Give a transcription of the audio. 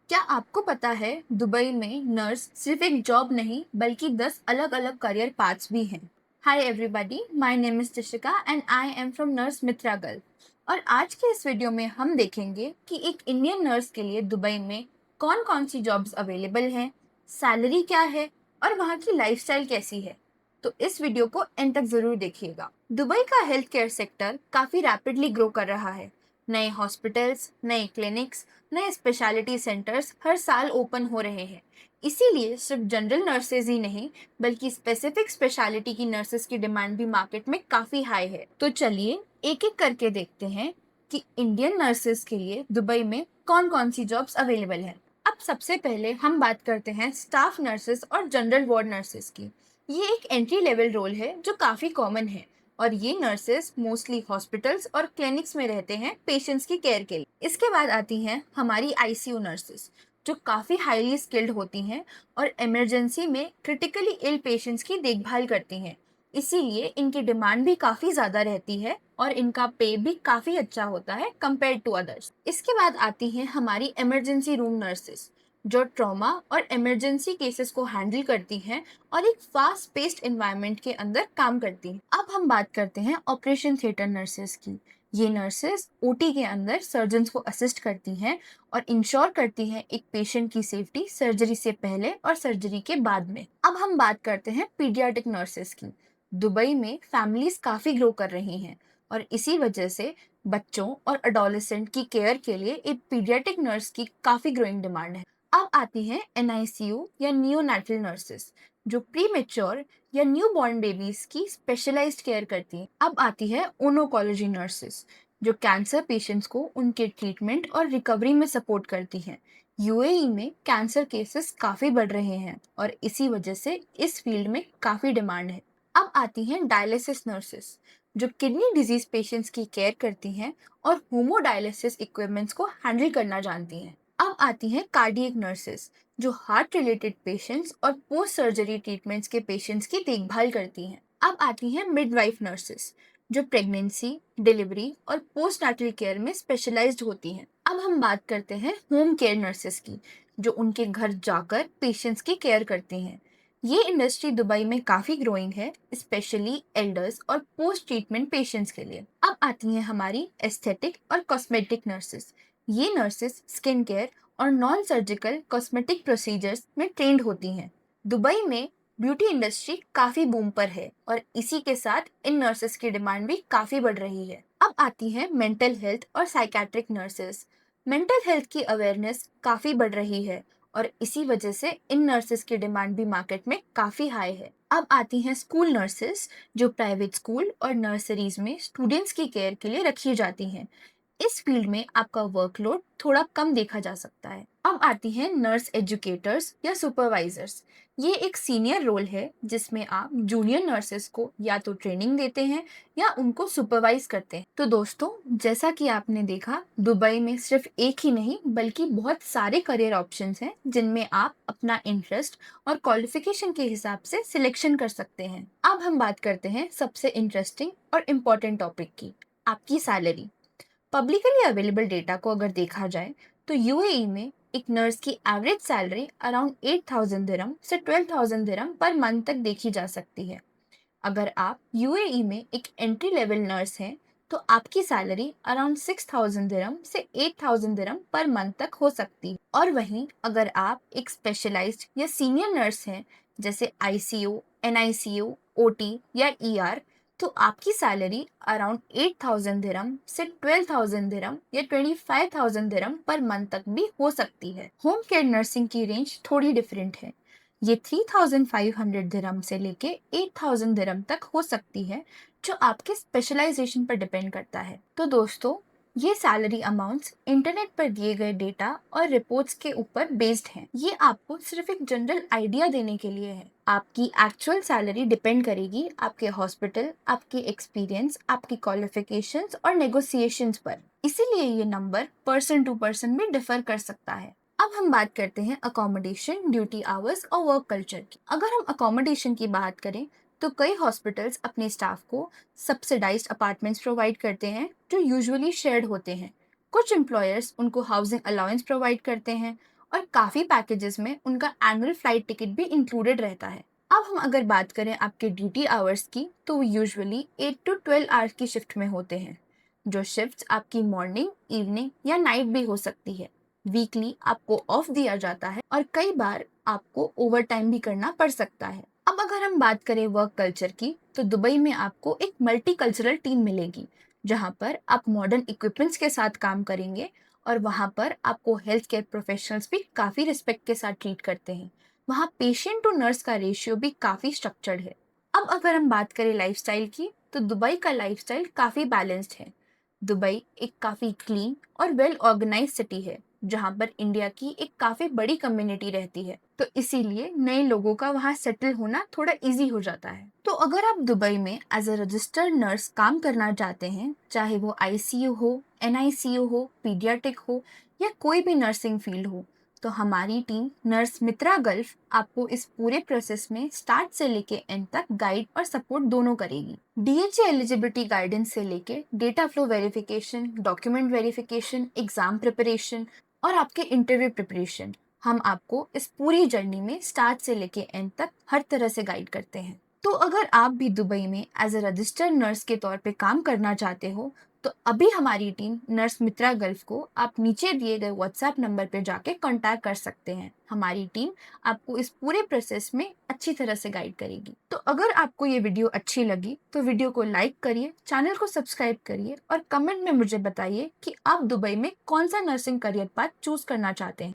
क्या आपको पता है दुबई में नर्स सिर्फ एक जॉब नहीं बल्कि 10 अलग-अलग करियर पाथ्स भी हैं। Hi everybody, my name is Tishika and I am from nurse Mitra Gulf. और आज के इस वीडियो में हम देखेंगे कि एक इंडियन नर्स के लिए दुबई में कौन-कौन सी जॉब्स अवेलेबल हैं, सैलरी क्या है और वहाँ की लाइफस्टाइल कैसी है। तो इस वीडियो को एंड तक जरूर देखिएगा। दुबई का हेल्थ केयर सेक्टर काफी रैपिडली ग्रो कर रहा है। नए हॉस्पिटल्स, नए क्लिनिक्स, नए स्पेशलिटी सेंटर्स हर साल ओपन हो रहे हैं। इसीलिए सिर्फ जनरल नर्सेज ही नहीं बल्कि स्पेसिफिक स्पेशलिटी की नर्सेज की डिमांड भी मार्केट में काफ़ी हाई है। तो चलिए एक एक करके देखते हैं कि इंडियन नर्सेज के लिए दुबई में कौन कौन सी जॉब्स अवेलेबल हैं। अब सबसे पहले हम बात करते हैं स्टाफ नर्सेज और जनरल वार्ड नर्सेज की। ये एक एंट्री लेवल रोल है जो काफ़ी कॉमन है और ये नर्सेस मोस्टली हॉस्पिटल्स और क्लिनिक्स में रहते हैं पेशेंट्स की केयर के लिए। इसके बाद आती हैं हमारी आईसीयू नर्सेस जो काफ़ी हाईली स्किल्ड होती हैं और इमरजेंसी में क्रिटिकली इल पेशेंट्स की देखभाल करती हैं। इसीलिए इनकी डिमांड भी काफ़ी ज़्यादा रहती है और इनका पे भी काफ़ी अच्छा होता है कंपेयर टू अदर्स। इसके बाद आती हैं हमारी इमरजेंसी रूम नर्सेस जो ट्रॉमा और इमरजेंसी केसेस को हैंडल करती हैं और एक फास्ट पेस्ड एनवायरनमेंट के अंदर काम करती हैं। अब हम बात करते हैं ऑपरेशन थिएटर नर्सेस की। ये नर्सेस ओटी के अंदर सर्जन्स को असिस्ट करती हैं और इंश्योर करती हैं एक पेशेंट की सेफ्टी सर्जरी से पहले और सर्जरी के बाद में। अब हम बात करते हैं पीडियाट्रिक नर्सेस की। दुबई में फैमिलीज काफ़ी ग्रो कर रही हैं और इसी वजह से बच्चों और अडोलेसेंट की केयर के लिए एक पीडियाट्रिक नर्स की काफ़ी ग्रोइंग डिमांड है। अब आती हैं एनआईसीयू या नियोनैटल नर्सेस जो प्री मेच्योर या न्यू बॉर्न बेबीज की स्पेशलाइज्ड केयर करती हैं। अब आती है ओनोकोलॉजी नर्सेस जो कैंसर पेशेंट्स को उनके ट्रीटमेंट और रिकवरी में सपोर्ट करती हैं। यूएई में कैंसर केसेस काफ़ी बढ़ रहे हैं और इसी वजह से इस फील्ड में काफ़ी डिमांड है। अब आती हैं डायलिसिस नर्सेस जो किडनी डिजीज पेशेंट्स की केयर करती हैं और होमोडायलिसिस इक्विपमेंट्स को हैंडल करना जानती हैं। अब आती हैं कार्डियक नर्सेस जो हार्ट रिलेटेड पेशेंट्स और पोस्ट सर्जरी ट्रीटमेंट्स के पेशेंट्स की देखभाल करती हैं। अब आती हैं मिडवाइफ नर्सेस जो प्रेगनेंसी, डिलीवरी और पोस्ट नाटल केयर में स्पेशलाइज्ड होती हैं। अब हम बात करते हैं होम केयर नर्सेस की जो उनके घर जाकर पेशेंट्स की केयर करती हैं। ये इंडस्ट्री दुबई में काफ़ी ग्रोइंग है, स्पेशली एल्डर्स और पोस्ट ट्रीटमेंट पेशेंट्स के लिए। अब आती हैं हमारी एस्थेटिक और कॉस्मेटिक नर्सेस। ये नर्सेस स्किन केयर और नॉन सर्जिकल कॉस्मेटिक प्रोसीजर्स में ट्रेंड होती हैं। दुबई में ब्यूटी इंडस्ट्री काफ़ी बूम पर है और इसी के साथ इन नर्सेस की डिमांड भी काफ़ी बढ़ रही है। अब आती हैं मेंटल हेल्थ और साइकेट्रिक नर्सेस। मेंटल हेल्थ की अवेयरनेस काफ़ी बढ़ रही है और इसी वजह से इन नर्सेस की डिमांड भी मार्केट में काफ़ी हाई है। अब आती हैं स्कूल नर्सेस जो प्राइवेट स्कूल और नर्सरीज में स्टूडेंट्स की केयर के लिए रखी जाती हैं। इस फील्ड में आपका वर्कलोड थोड़ा कम देखा जा सकता है। अब आती हैं नर्स एजुकेटर्स या सुपरवाइजर्स। ये एक सीनियर रोल है जिसमें आप जूनियर नर्सेस को या तो ट्रेनिंग देते हैं या उनको सुपरवाइज करते हैं। तो दोस्तों, जैसा कि आपने देखा, दुबई में सिर्फ एक ही नहीं बल्कि बहुत सारे करियर ऑप्शंस हैं जिनमें आप अपना इंटरेस्ट और क्वालिफिकेशन के हिसाब से सिलेक्शन कर सकते हैं। अब हम बात करते हैं सबसे इंटरेस्टिंग और इम्पोर्टेंट टॉपिक की, आपकी सैलरी। पब्लिकली अवेलेबल डेटा को अगर देखा जाए तो यूएई में एक नर्स की एवरेज सैलरी अराउंड 8,000 दिरहम से 12,000 दिरहम पर मंथ तक देखी जा सकती है। अगर आप यूएई में एक एंट्री लेवल नर्स हैं तो आपकी सैलरी अराउंड 6,000 दिरहम से 8,000 दिरहम पर मंथ तक हो सकती है। और वहीं अगर आप एक स्पेशलाइज्ड या सीनियर नर्स हैं जैसे आईसीयू, एनआईसीयू, ओटी या ईआर, तो आपकी सैलरी अराउंड 8,000 दिरहम से 12,000 दिरहम या 25,000 दिरहम पर मंथ तक भी हो सकती है। होम केयर नर्सिंग की रेंज थोड़ी डिफरेंट है। ये 3,500 दिरहम से लेके 8,000 दिरहम तक हो सकती है, जो आपके स्पेशलाइजेशन पर डिपेंड करता है। तो दोस्तों, ये सैलरी अमाउंट्स इंटरनेट पर दिए गए डेटा और रिपोर्ट्स के ऊपर बेस्ड हैं। ये आपको सिर्फ एक जनरल आइडिया देने के लिए है। आपकी एक्चुअल सैलरी डिपेंड करेगी आपके हॉस्पिटल, आपके एक्सपीरियंस, आपकी क्वालिफिकेशंस और नेगोशिएशंस पर। इसीलिए ये नंबर पर्सन टू पर्सन भी डिफर कर सकता है। अब हम बात करते हैं अकोमोडेशन, ड्यूटी आवर्स और वर्क कल्चर की। अगर हम अकोमोडेशन की बात करें तो कई हॉस्पिटल्स अपने स्टाफ को सब्सिडाइज्ड अपार्टमेंट्स प्रोवाइड करते हैं जो यूजुअली शेयर्ड होते हैं। कुछ एम्प्लॉयर्स उनको हाउसिंग अलाउंस प्रोवाइड करते हैं और काफ़ी पैकेजेस में उनका एनुअल फ्लाइट टिकट भी इंक्लूडेड रहता है। अब हम अगर बात करें आपके ड्यूटी आवर्स की, तो वो यूजुअली 8 to 12 आवर्स की शिफ्ट में होते हैं। जो शिफ्ट्स आपकी मॉर्निंग, इवनिंग या नाइट भी हो सकती है। वीकली आपको ऑफ दिया जाता है और कई बार आपको ओवर टाइम भी करना पड़ सकता है। अब अगर हम बात करें वर्क कल्चर की, तो दुबई में आपको एक मल्टी कल्चरल टीम मिलेगी, जहाँ पर आप मॉडर्न इक्विपमेंट्स के साथ काम करेंगे और वहाँ पर आपको हेल्थ केयर प्रोफेशनल्स भी काफ़ी रिस्पेक्ट के साथ ट्रीट करते हैं। वहाँ पेशेंट टू नर्स का रेशियो भी काफ़ी स्ट्रक्चर्ड है। अब अगर हम बात करें लाइफस्टाइल की, तो दुबई का लाइफस्टाइल काफ़ी बैलेंस्ड है। दुबई एक काफ़ी क्लीन और वेल ऑर्गेनाइज सिटी है, जहाँ पर इंडिया की एक काफ़ी बड़ी कम्युनिटी रहती है, तो इसीलिए नए लोगों का वहाँ सेटल होना थोड़ा इजी हो जाता है। तो अगर आप दुबई में एज अ रजिस्टर्ड नर्स काम करना चाहते हैं, चाहे वो आईसीयू हो, एनआईसीयू हो, पीडियाट्रिक हो या कोई भी नर्सिंग फील्ड हो, तो हमारी टीम नर्स मित्रा गल्फ आपको इस पूरे प्रोसेस में स्टार्ट से लेके एंड तक गाइड और सपोर्ट दोनों करेगी। डीएचए एलिजिबिलिटी गाइडेंस से लेके data flow verification, document verification, exam preparation और आपके इंटरव्यू प्रिपरेशन, हम आपको इस पूरी जर्नी में स्टार्ट से लेके एंड तक हर तरह से गाइड करते हैं। तो अगर आप भी दुबई में एज अ रजिस्टर्ड नर्स के तौर पे काम करना चाहते हो, तो अभी हमारी टीम नर्स मित्रा गल्फ को आप नीचे दिए गए व्हाट्सएप नंबर पे जाके कांटेक्ट कर सकते हैं। हमारी टीम आपको इस पूरे प्रोसेस में अच्छी तरह से गाइड करेगी। तो अगर आपको ये वीडियो अच्छी लगी तो वीडियो को लाइक करिए, चैनल को सब्सक्राइब करिए और कमेंट में मुझे बताइए कि आप दुबई में कौन सा नर्सिंग करियर पाथ चूज करना चाहते हैं।